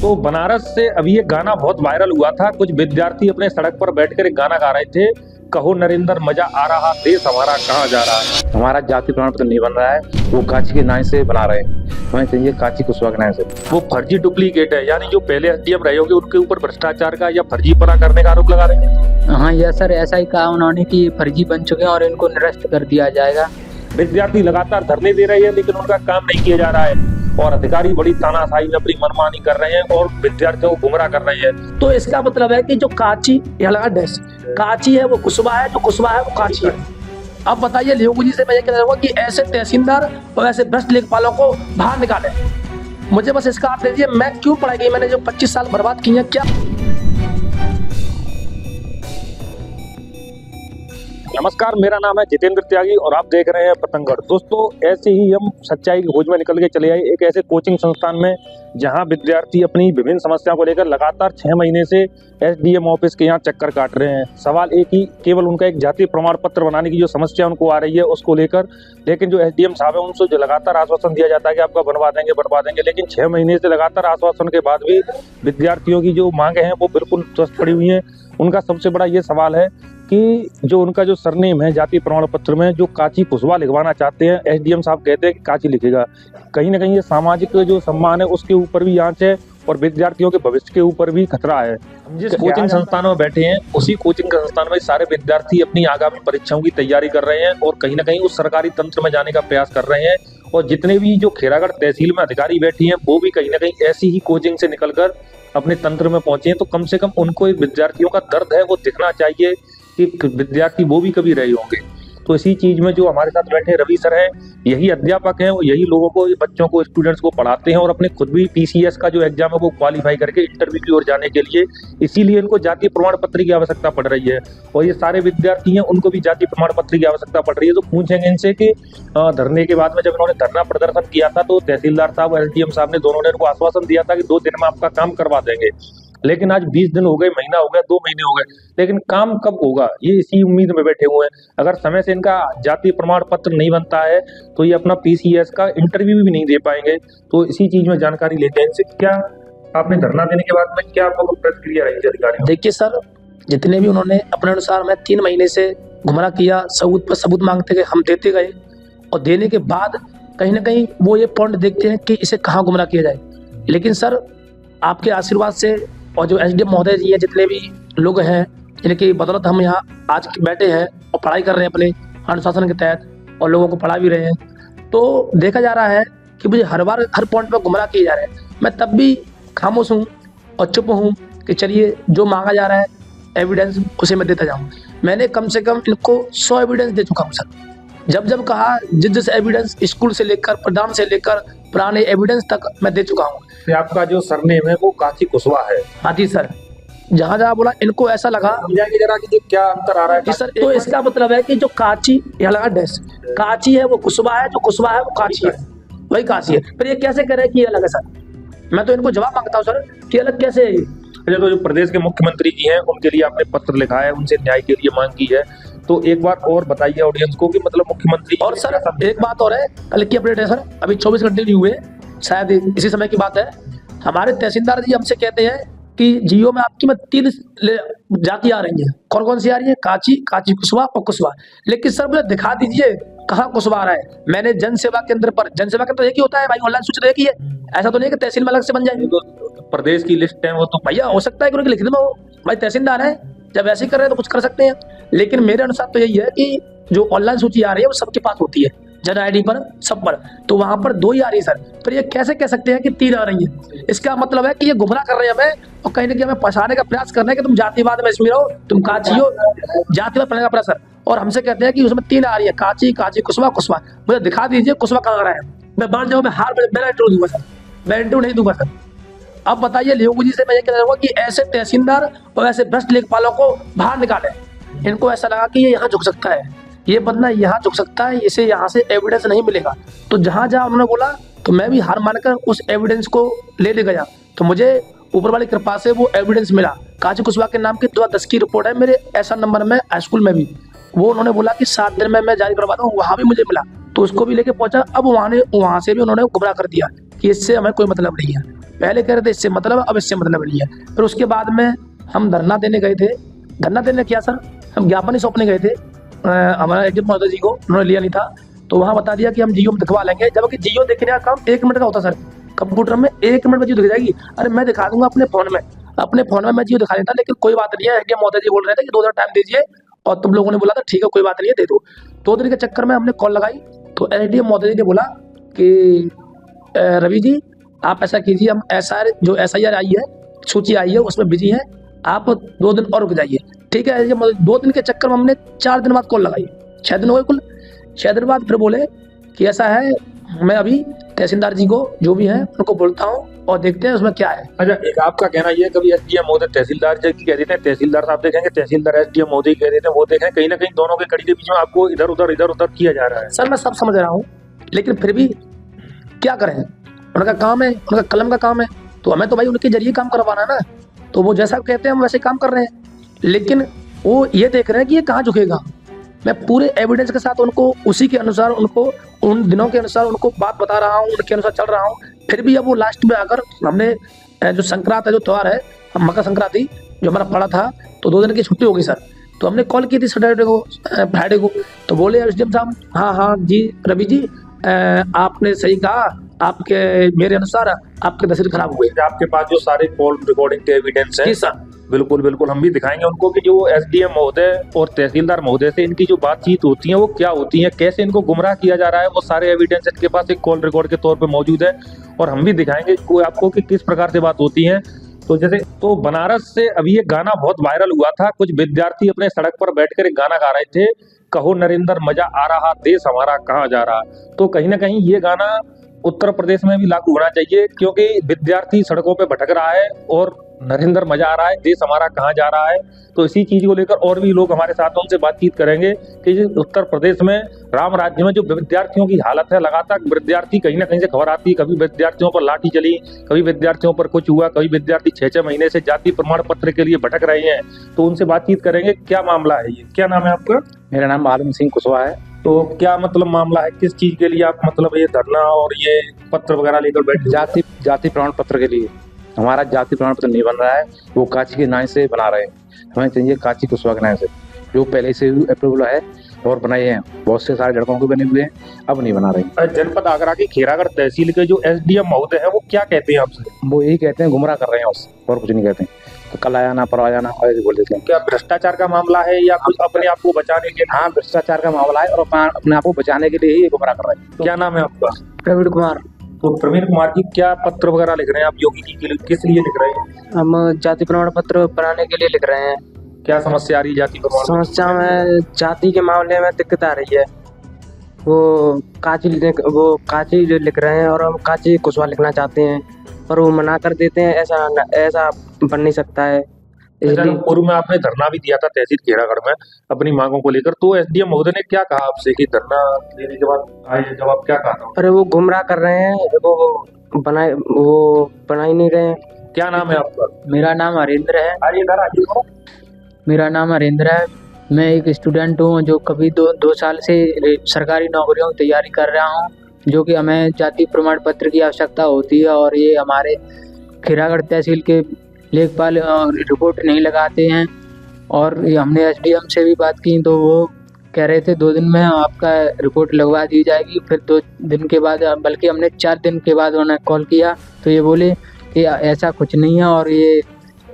तो बनारस से अभी एक गाना बहुत वायरल हुआ था। कुछ विद्यार्थी अपने सड़क पर बैठकर एक गाना गा रहे थे, कहो नरेंद्र मजा आ रहा, देश हमारा कहाँ जा रहा है। हमारा जाति प्रमाण पत्र नहीं बन रहा है, वो कांची के नाम से बना रहे हैं। हमें चाहिए कांची कुशवाहा के नाम से। वो फर्जी डुप्लीकेट है, यानी जो पहले एसडीएम रहे होंगे उनके ऊपर भ्रष्टाचार का या फर्जीपना करने का आरोप लगा रहे हैं। हाँ यस सर, ऐसा ही कहा उन्होंने कि फर्जी बन चुके हैं और इनको निरस्त कर दिया जाएगा। विद्यार्थी लगातार धरने दे रहे हैं लेकिन उनका काम नहीं किया जा रहा है और अधिकारी बड़ी तानाशाही में अपनी मनमानी कर रहे हैं और विद्यार्थियों को गुमराह कर रहे हैं। तो इसका मतलब है कि जो कांची कांची है वो कुशवाहा है, जो कुशवाहा है वो कांची है। अब बताइए योगी जी से मैं ये कहना चाहूंगा कि ऐसे तहसीलदार और ऐसे भ्रष्ट लेखपालों को बाहर निकाले। मुझे बस इसका आप दीजिए, मैं क्यों पढ़ाई गई, मैंने जो 25 साल बर्बाद किए हैं क्या। नमस्कार, मेरा नाम है जितेंद्र त्यागी और आप देख रहे हैं पतंगड़। दोस्तों, ऐसे ही हम सच्चाई की खोज में निकल के चले आए एक ऐसे कोचिंग संस्थान में जहां विद्यार्थी अपनी विभिन्न समस्याओं को लेकर लगातार 6 महीने से एसडीएम ऑफिस के यहाँ चक्कर काट रहे हैं। सवाल एक ही, केवल उनका एक जातीय प्रमाण पत्र बनाने की जो समस्या उनको आ रही है उसको लेकर। लेकिन जो एसडीएम साहब है उनसे जो लगातार आश्वासन दिया जाता है कि आपका बनवा देंगे, लेकिन 6 महीने से लगातार आश्वासन के बाद भी विद्यार्थियों की जो मांगे हैं वो बिल्कुल स्वस्थ पड़ी हुई हैं। उनका सबसे बड़ा ये सवाल है कि जो उनका जो सरनेम है जातीय प्रमाण पत्र में जो कांची कुशवाहा लिखवाना चाहते हैं, एसडीएम साहब कहते हैं कि कांची लिखेगा। कहीं ना कहीं ये सामाजिक जो सम्मान है उसके ऊपर भी आंच है और विद्यार्थियों के भविष्य के ऊपर भी खतरा है। जिस कोचिंग संस्थान में बैठे हैं उसी कोचिंग संस्थान में सारे विद्यार्थी अपनी आगामी परीक्षाओं की तैयारी कर रहे हैं और कहीं ना कहीं उस सरकारी तंत्र में जाने का प्रयास कर रहे हैं। और जितने भी जो खेरागढ़ तहसील में अधिकारी बैठी हैं वो भी कहीं ना कहीं ऐसी ही कोचिंग से निकलकर अपने तंत्र में पहुंचे हैं। तो कम से कम उनको विद्यार्थियों का दर्द है वो दिखना चाहिए कि विद्यार्थी वो भी कभी रहे होंगे। तो इसी चीज में जो हमारे साथ बैठे रवि सर हैं, यही अध्यापक हैं, यही लोगों को, बच्चों को, स्टूडेंट्स को पढ़ाते हैं और अपने खुद भी पीसीएस का जो एग्जाम है वो क्वालिफाई करके इंटरव्यू की ओर जाने के लिए, इसीलिए इनको जातीय प्रमाण पत्र की आवश्यकता पड़ रही है। और ये सारे विद्यार्थी हैं, उनको भी जातीय प्रमाण पत्र की आवश्यकता पड़ रही है। तो पूछेंगे इनसे कि धरने के बाद में जब इन्होंने धरना प्रदर्शन किया था तो तहसीलदार साहब और एसडीएम साहब ने दोनों ने इनको आश्वासन दिया था कि 2 दिन में आपका काम करवा देंगे। लेकिन आज 20 दिन हो गए, महीना हो गया, 2 महीने हो गए, लेकिन काम कब होगा ये इसी उम्मीद में बैठे हुए हैं। अगर समय से इनका जातीय प्रमाण पत्र नहीं बनता है तो ये अपना पीसीएस का इंटरव्यू भी नहीं दे पाएंगे। तो इसी चीज में जानकारी लेते हैं इनसे। क्या आपने धरना देने के बाद में क्या आपको प्रतिक्रिया रही अधिकारी? देखिए सर, जितने भी उन्होंने अपने अनुसार में 3 महीने से गुमराह किया, सबूत पर सबूत मांगते गए, हम देते गए और देने के बाद कहीं ना कहीं वो ये पॉइंट देखते हैं कि इसे कहाँ गुमराह किया जाए। लेकिन सर आपके आशीर्वाद से और जो एसडीएम महोदय जी हैं, जितने भी लोग हैं जिनकी बदौलत हम यहाँ आज बैठे हैं और पढ़ाई कर रहे हैं अपने अनुशासन के तहत और लोगों को पढ़ा भी रहे हैं, तो देखा जा रहा है कि मुझे हर बार हर पॉइंट पर गुमराह किए जा रहे हैं। मैं तब भी खामोश हूँ और चुप हूँ कि चलिए जो मांगा जा रहा है एविडेंस उसे मैं देता जाऊँ। मैंने कम से कम इनको 100 एविडेंस दे चुका हूँ सर। जब कहा जिस एविडेंस, स्कूल से लेकर प्रदान से लेकर पुराने एविडेंस तक मैं दे चुका हूँ। आपका जो सरनेम है वो कांची कुशवाहा है? हाँ जी सर, जहाँ बोला इनको ऐसा लगा। समझाइए जरा कि क्या अंतर आ रहा है? जी सर, तो इसका मतलब है कि जो कांची यहाँ लगा डैश, कांची है वो कुशवाहा है, जो कुशवाहा है वो कांची है, वही कांची है। फिर ये कैसे कह रहे हैं कि ये अलग है सर? मैं तो इनको जवाब मांगता हूँ सर कि अलग कैसे है ये। तो जो प्रदेश के मुख्यमंत्री जी हैं उनके लिए आपने पत्र लिखा है, उनसे न्याय के लिए मांग की है, तो एक बार और बताइए ऑडियंस को कि मतलब मुख्यमंत्री। और सर एक बात और है, कल की अपडेट है सर, अभी 24 घंटे नहीं हुए, शायद इसी समय की बात है। हमारे तहसीलदार जी हमसे कहते हैं कि जियो में आपकी में 3 जाति आ रही है। कौन कौन सी आ रही है? कांची, कांची कुशवाहा और कुशवाहा। लेकिन सर मुझे दिखा दीजिए कहाँ कुशवाहा आ रहा है। मैंने जन सेवा केंद्र पर, जन सेवा केंद्र तो एक ही होता है भाई, ऑनलाइन सूचना एक ही है, ऐसा तो नहीं कि तहसील में अलग से बन जाएंगे। तो प्रदेश की लिस्ट है वो तो भैया हो सकता है कि उनकी लिखने में हो, भाई तहसीलदार है, जब ऐसे ही कर रहे हैं तो कुछ कर सकते हैं। लेकिन मेरे अनुसार तो यही है कि जो ऑनलाइन सूची आ रही है वो सबके पास होती है, जन आईडी पर, सब पर, तो वहां पर 2 ही आ रही है सर। फिर ये कैसे कह सकते हैं कि 3 आ रही है? इसका मतलब है कि ये गुमराह कर रहे हैं हमें और कहीं ना कहीं हमें फंसाने का प्रयास कर रहे हैं कि तुम जातिवाद में इसमें रहो, तुम कांची हो, जातिवाद पढ़ने का प्रयास। और हमसे कहते हैं कि उसमें 3 आ रही है, कांची, कांची कुशवाहा, कुशवाहा। मुझे दिखा दीजिए कुशवाहा कहाँ आ रहा है। मैं मान जाऊँ, मैं हार, मैं इंटरव्यू दूंगा सर, मैं इंटरव्यू नहीं दूंगा सर। अब बताइए योगी जी से मैं ये कहना चाहूंगा कि ऐसे तहसीलदार और ऐसे भ्रष्ट लेखपालों को बाहर निकाले। इनको ऐसा लगा कि ये यहाँ झुक सकता है, ये बंदा यहाँ झुक सकता है, इसे यहाँ से एविडेंस नहीं मिलेगा। तो जहाँ उन्होंने बोला तो मैं भी हार मानकर उस एविडेंस को ले गया। तो मुझे ऊपर वाली कृपा से वो एविडेंस मिला। कांची कुशवाहा के नाम की 2010 की रिपोर्ट है मेरे ऐसा नंबर में हाई स्कूल में भी, वो उन्होंने बोला कि 7 दिन में मैं जारी करवाता हूँ, वहाँ भी मुझे मिला, तो उसको भी लेके पहुंचा। अब वहाँ से भी उन्होंने गुमराह कर दिया कि इससे हमें कोई मतलब नहीं है। पहले कह रहे थे इससे मतलब, अब इससे मतलब नहीं है। फिर उसके बाद में हम धरना देने गए थे। धरना देने क्या सर, हम ज्ञापन ही सौंपने गए थे हमारा एसडीएम महोदय जी को, उन्होंने लिया नहीं था। तो वहाँ बता दिया कि हम जीओ में दिखवा लेंगे, जबकि जीओ देखने का काम 1 मिनट का होता सर। कंप्यूटर में 1 मिनट में जीओ दिख जाएगी। अरे मैं दिखा दूंगा अपने फोन में मैं जीओ दिखा देता, लेकिन कोई बात नहीं है। एसडीएम महोदय जी बोल रहे थे कि 2 दिन टाइम दीजिए, और तुम लोगों ने बोला था ठीक है कोई बात नहीं है दे दो। 2 दिन के चक्कर में हमने कॉल लगाई, तो एसडीएम महोदय जी ने बोला कि रवि जी आप ऐसा कीजिए, हम जो SIR आई है, सूची आई है, उसमें बिजी है, आप 2 दिन और रुक जाइए। ठीक है, 2 दिन के चक्कर में हमने 4 दिन बाद कॉल लगाई, 6 दिन हो गए कुल। 6 दिन बाद फिर बोले कि ऐसा है, मैं अभी तहसीलदार जी को जो भी है उनको बोलता हूँ और देखते हैं उसमें क्या है। अच्छा, एक आपका कहना ये है कभी एसडीएम महोदय तहसीलदार जी की कह देते हैं, तहसीलदार साहब देखेंगे, तहसीलदार एसडीएम महोदय कह देते हैं, वो देखें कहीं ना कहीं दोनों के कड़ी के बीच में आपको इधर उधर किया जा रहा है। सर मैं सब समझ रहा हूँ, लेकिन फिर भी क्या करें, उनका काम है, उनका कलम का काम है, तो हमें तो भाई उनके जरिए काम करवाना है ना। तो वो जैसा कहते हैं हम वैसे काम कर रहे हैं, लेकिन वो ये देख रहे हैं कि ये कहाँ झुकेगा। मैं पूरे एविडेंस के साथ उनको उसी के अनुसार, उनको उन दिनों के अनुसार उनको बात बता रहा हूँ, उनके अनुसार चल रहा हूँ। फिर भी अब वो लास्ट में आकर हमने जो संक्रांत है, जो त्यौहार है मकर संक्रांति जो हमारा पड़ा था, तो 2 दिन की छुट्टी हो गई सर। तो हमने कॉल की थी सैटरडे को, फ्राइडे को, तो बोले एसडीएम साहब हाँ जी रवि जी आपने सही कहा, आपके मेरे अनुसार आपके तस्वीर खराब हुई। आपके पास जो सारे कॉल रिकॉर्डिंग के एविडेंस है? जी सर, बिल्कुल हम भी दिखाएंगे उनको कि जो एसडीएम महोदय और तहसीलदार महोदय से इनकी जो बातचीत होती है वो क्या होती है, कैसे इनको गुमराह किया जा रहा है, वो सारे एविडेंस इनके पास एक कॉल रिकॉर्ड के तौर पे मौजूद है। और हम भी दिखाएंगे आपको कि किस प्रकार से बात होती है। तो जैसे तो बनारस से अभी एक गाना बहुत वायरल हुआ था, कुछ विद्यार्थी अपने सड़क पर बैठकर एक गाना गा रहे थे, कहो नरेंद्र मजा आ रहा देश हमारा कहाँ जा रहा। तो कहीं ना कहीं ये गाना उत्तर प्रदेश में भी लागू होना चाहिए, क्योंकि विद्यार्थी सड़कों पे भटक रहा है और नरेंद्र मजा आ रहा है देश हमारा कहाँ जा रहा है। तो इसी चीज को लेकर और भी लोग हमारे साथ उनसे बातचीत करेंगे कि उत्तर प्रदेश में राम राज्य में जो विद्यार्थियों की हालत है, लगातार विद्यार्थी कहीं ना कहीं से खबर आती है, कभी विद्यार्थियों पर लाठी चली, कभी विद्यार्थियों पर कुछ हुआ, कभी विद्यार्थी 6-6 महीने से जाति प्रमाण पत्र के लिए भटक रहे हैं। तो उनसे बातचीत करेंगे, क्या मामला है ये, क्या नाम है आपका? मेरा नाम आलम सिंह कुशवाहा है। तो क्या मतलब मामला है, किस चीज के लिए आप मतलब ये धरना और ये पत्र वगैरह लेकर बैठे? जाति प्रमाण पत्र के लिए। हमारा जाति प्रमाण पत्र नहीं बन रहा है, वो कांची के नाम से बना रहे हैं। हमें चाहिए कांची कुशवाहा के नाम से, जो पहले से अप्रूवल है और बनाए हैं, बहुत से सारे लड़कों के बने हुए हैं, अब नहीं बना रहे। जनपद आगरा की खेरागढ़ तहसील के जो एसडीएम महोदय है वो क्या कहते हैं आपसे? वो यही कहते हैं गुमराह कर रहे हैं उससे, और कुछ नहीं कहते हैं। तो कल आया ना परवा ना ऐसे बोल देते हैं। क्या भ्रष्टाचार का मामला है या कुछ अपने आप को बचाने के? हाँ, भ्रष्टाचार का मामला है और अपने आप को बचाने के लिए ही गुमराह कर रहे हैं। क्या नाम है आपका? प्रवीण कुमार। तो प्रवीण कुमार जी, क्या पत्र वगैरह लिख रहे हैं आप योगी जी के लिए, किस लिए लिख रहे हैं? हम जाति प्रमाण पत्र बनाने के लिए लिख रहे हैं। क्या समस्या आ रही है जाति प्रमाण? समस्या में जाति के मामले में दिक्कत आ रही है। वो काची जो लिख रहे हैं और हम काची कुशवाहा लिखना चाहते हैं, पर वो मना कर देते हैं। ऐसा बन नहीं सकता है। इसलिए पूर्व में आपने धरना भी दिया था तहसील खेरागढ़ में अपनी मांगों को लेकर, तो एसडीएम महोदय ने क्या कहा आपसे कि धरना देने के बाद आए जवाब क्या कहा था? अरे वो गुमराह कर रहे हैं, वो बना ही नहीं रहे हैं। क्या नाम है आपका? मेरा नाम हरेंद्र है। आइए। मेरा नाम हरेंद्र है। मैं एक स्टूडेंट हूँ जो कभी 2 साल से सरकारी नौकरियों की तैयारी कर रहा हूँ, जो कि हमें जाति प्रमाण पत्र की आवश्यकता होती है। और ये हमारे खेरागढ़ तहसील के लेखपाल रिपोर्ट नहीं लगाते हैं। और हमने एसडीएम से भी बात की, तो वो कह रहे थे 2 दिन में आपका रिपोर्ट लगवा दी जाएगी। फिर 2 दिन के बाद, बल्कि हमने 4 दिन के बाद उन्हें कॉल किया, तो ये बोले कि ऐसा कुछ नहीं है और ये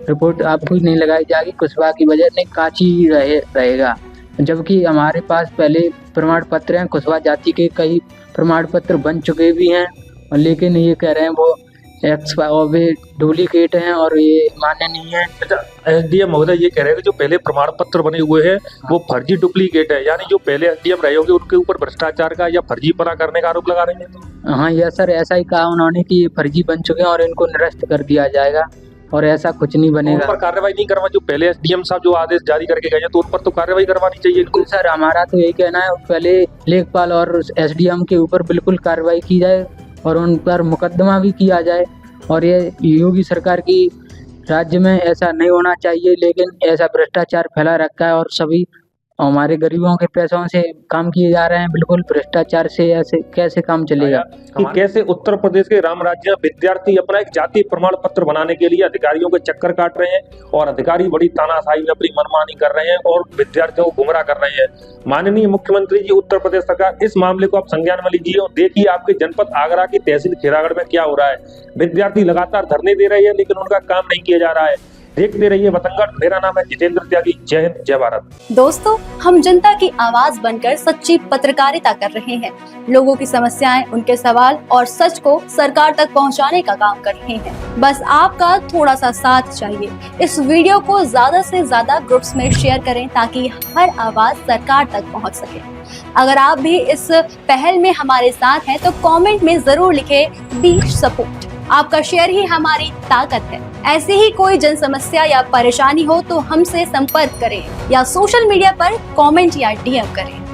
रिपोर्ट आपको नहीं लगाई जाएगी, कुशवाहा की वजह नहीं काची रहेगा। जबकि हमारे पास पहले प्रमाण पत्र हैं, कुशवाहा जाति के कई प्रमाण पत्र बन चुके भी हैं, लेकिन ये कह रहे हैं वो वे डुप्लीकेट हैं और ये मान्य नहीं है। अच्छा, एसडीएम महोदय ये कह रहे हैं कि जो पहले प्रमाण पत्र बने हुए हैं वो फर्जी डुप्लीकेट है, यानी जो पहले एसडीएम रहे होंगे उनके ऊपर भ्रष्टाचार का या फर्जीपना करने का आरोप लगा रहे हैं। हाँ यस सर, ऐसा ही कहा उन्होंने कि ये फर्जी बन चुके हैं और इनको निरस्त कर दिया जाएगा और ऐसा कुछ नहीं बनेगा। उन पर कार्रवाई नहीं करवा, जो पहले एसडीएम साहब जो आदेश जारी करके गए हैं तो उन पर तो कार्रवाई करवानी चाहिए इनको। सर हमारा तो यही कहना है, पहले लेखपाल और एसडीएम के ऊपर बिल्कुल कार्रवाई की जाए और उन पर मुकदमा भी किया जाए। और ये योगी सरकार की राज्य में ऐसा नहीं होना चाहिए, लेकिन ऐसा भ्रष्टाचार फैला रखा है और सभी और हमारे गरीबों के पैसों से काम किए जा रहे हैं। बिल्कुल भ्रष्टाचार से ऐसे कैसे काम चलेगा। कि कैसे उत्तर प्रदेश के राम राज्य विद्यार्थी अपना एक जाति प्रमाण पत्र बनाने के लिए अधिकारियों के चक्कर काट रहे हैं और अधिकारी बड़ी तानाशाही में अपनी मनमानी कर रहे हैं और विद्यार्थियों को गुमराह कर रहे हैं। माननीय मुख्यमंत्री जी, उत्तर प्रदेश सरकार, इस मामले को आप संज्ञान में लीजिए और देखिए आपके जनपद आगरा की तहसील खैरागढ़ में क्या हो रहा है। विद्यार्थी लगातार धरने दे रहे हैं लेकिन उनका काम नहीं किया जा रहा है। देखते रहिए वतनगढ़। मेरा नाम है जितेंद्र त्यागी। जय हिंद, जय भारत। दोस्तों, हम जनता की आवाज बनकर सच्ची पत्रकारिता कर रहे हैं। लोगों की समस्याएं, उनके सवाल और सच को सरकार तक पहुंचाने का काम कर रहे हैं। बस आपका थोड़ा सा साथ चाहिए। इस वीडियो को ज्यादा से ज्यादा ग्रुप्स में शेयर करें ताकि हर आवाज सरकार तक पहुंच सके। अगर आप भी इस पहल में हमारे साथ हैं तो कमेंट में जरूर लिखें बी सपोर्ट। आपका शेयर ही हमारी ताकत है। ऐसी ही कोई जन समस्या या परेशानी हो तो हमसे संपर्क करें या सोशल मीडिया पर कमेंट या डीएम करें।